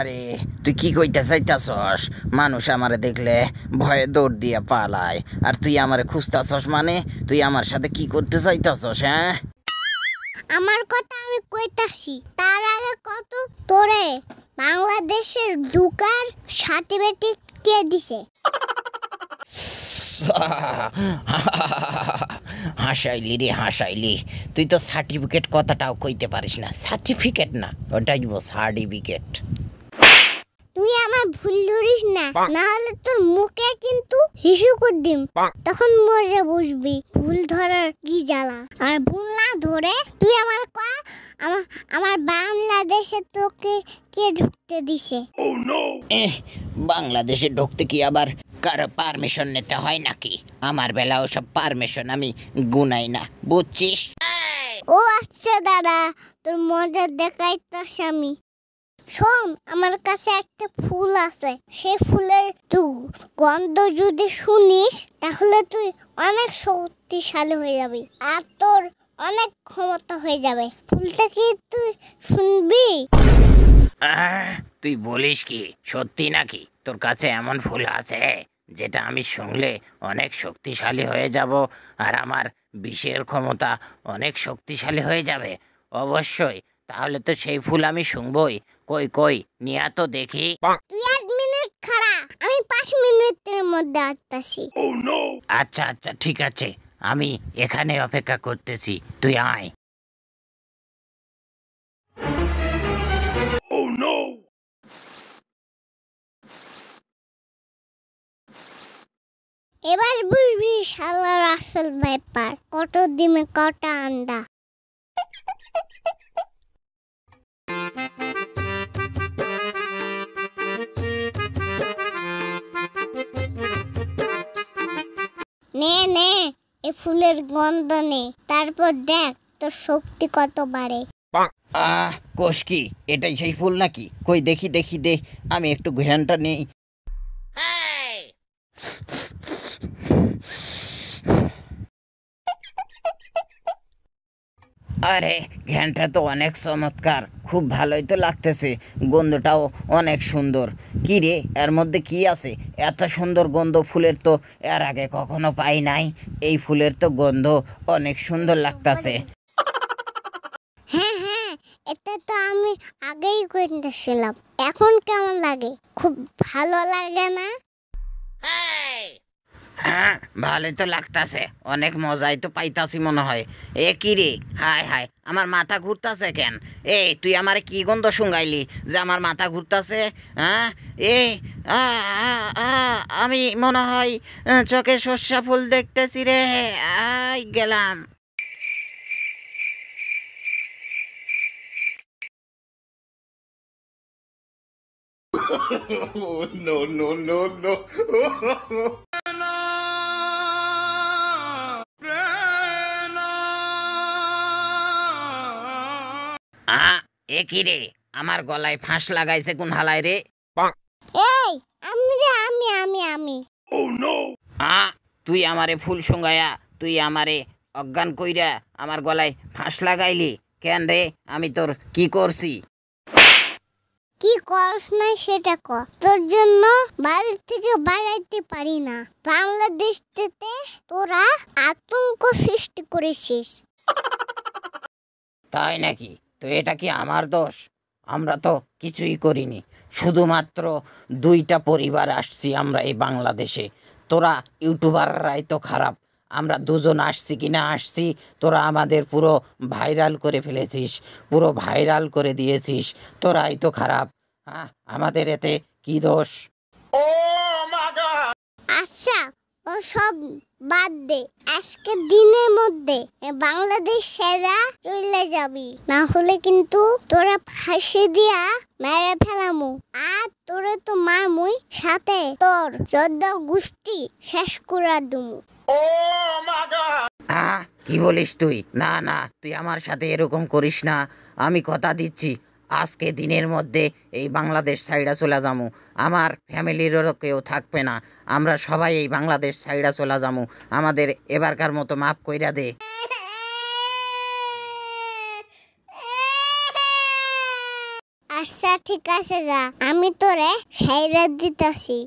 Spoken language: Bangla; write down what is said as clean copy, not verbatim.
আরে তুই কি কইতে চাইতাছস? মানুষ আমারে দেখলে ভয়ে দৌড় দিয়া পালায়, আর তুই আমারে খুঁজতাছস মানে? তুই আমার সাথে কি করতে চাইতাছস? হ্যাঁ, আমার কথা আমি কইতাছি, তার আগে কত তোরে বাংলাদেশের ঢুকার সার্টিফিকেট কে দিছে? হাসাইলি রে হাসাইলি। তুই তো সার্টিফিকেট কথাটাও কইতে পারিস না। সার্টিফিকেট না, ওটাই সার্টিফিকেট। তুই আমার ভুল ধরিস না, না হলে তোর মুখে কিন্তু হিসু করে দিম, তখন মজা বুঝবি ভুল ধরার কি জ্বালা। আর ভুল না ধরে তুই আমার আমার বাংলাদেশে তোকে কে ঢুকতে দিছে? বাংলাদেশে ঢুকতে কি আবার কারো পারমিশন নিতে হয় নাকি? আমার বেলা ওসব পারমিশন আমি গুনাই না, বুঝছিস? ও আচ্ছা দাদা, তোর মজা দেখাইতাস আমি। শোন, আমার কাছে একটা ফুল আছে, সেই ফুলের তুই গন্ধ যদি শুনিস তাহলে তুই অনেক শক্তিশালী হয়ে যাবি, আর তোর অনেক ক্ষমতা হয়ে যাবে। ফুলটা কি তুই শুনবি? তুই বলিস কি সত্যি নাকি? তোর কাছে এমন ফুল আছে যেটা আমি শুনলে অনেক শক্তিশালী হয়ে যাব, আর আমার বিষের ক্ষমতা অনেক শক্তিশালী হয়ে যাবে? অবশ্যই, তাহলে তো সেই ফুল আমি শুনবই। কই কই নিয়া তো দেখি। তুই 1 মিনিট খাড়া, আমি 5 মিনিটের মধ্যে আসতেছি। আচ্ছা আচ্ছা ঠিক আছে, আমি এখানে অপেক্ষা করতেছি, তুই আয়। এবার বুঝবি শালার আসল ব্যাপার, কত ডিমে কটা আন্ডা। নে নে, এই ফুলের গন্ধ নে, তারপর দেখ তোর শক্তি কত বাড়ে। কোষ কি এটাই সেই ফুল নাকি? কই দেখি দেখি দে, আমি একটু ঘ্রাণটা নেই। আরে ঘ্রাণটা তো অনেক চমৎকার, খুব ভালোই তো লাগতেছে, গন্ধটাও অনেক সুন্দর। কি রে, এর মধ্যে কি আছে? এত সুন্দর গন্ধ ফুলের তো এর আগে কখনো পাই নাই। এই ফুলের তো গন্ধ অনেক সুন্দর লাগতেছে। হ্যাঁ হ্যাঁ, এটা তো আমি আগেই কইতেছিলাম। এখন কেমন লাগে? খুব ভালো লাগে না? হ্যাঁ, ভালোই তো লাগতাছে, অনেক মজাই তো পাইতাছি মনে হয়। এ কি রে, হায় হায়, আমার মাথা ঘুরতাছে কেন? এই তুই আমারে কি গন্ধ শুঙ্গাইলি যে আমার মাথা ঘুরতাছে? হ্যাঁ, এই আমি মনে হয় চোখে সর্ষা ফুল দেখতেছি রে। আই গেলাম। No, no, no, no. এ কি রে, আমার গলায় ফাঁস লাগাইছে কোন হালায় রে? এই আমি রে, আমি তুই আমারে ফুল শুঙ্গায়া তুই আমারে অজ্ঞান কইরা আমার গলায় ফাঁস লাগাইলি কেন রে? আমি তোর কি করছি? কি করস না সেটা ক। তোর জন্য বাড়ি থেকে বাড়াইতে পারি না, বাংলাদেশতে তোরা আতঙ্ক সৃষ্টি করেছিস। তাই নাকি? তো এটা কি আমার দোষ? আমরা তো কিছুই করিনি, শুধুমাত্র 2টা পরিবার আসছি আমরা এই বাংলাদেশে। তোরা ইউটিউবাররাই তো খারাপ, আমরা 2জন আসছি কিনা আসছি, তোরা আমাদের পুরো ভাইরাল করে ফেলেছিস, পুরো ভাইরাল করে দিয়েছিস, তোরাই তো খারাপ। আমাদের এতে কি দোষ? আচ্ছা, ও সব বাদ দে, আজকে দিনের মধ্যে বাংলাদেশ সেরা চলে যাবি, না হলে কিন্তু তোরা ফাঁসি দিয়া মেরে ফেলামু। আর তোরে তো মারমুই, সাথে তোর 14 গোষ্ঠী শেষ করে দুমু। কি বলিস তুই? না না, তুই আমার সাথে এরকম করিস না। আমি কথা দিচ্ছি, আজকে দিনের মধ্যে এই বাংলাদেশ সাইডা চলে যামু, আমার ফ্যামিলিরও কেউ থাকবে না, আমরা সবাই এই বাংলাদেশ সাইডা চলে যামু। আমাদের এবারকার মতো মাফ কইরা দে। আচ্ছা ঠিক আছে যা, আমি তোরে সাইরা দিতাছি।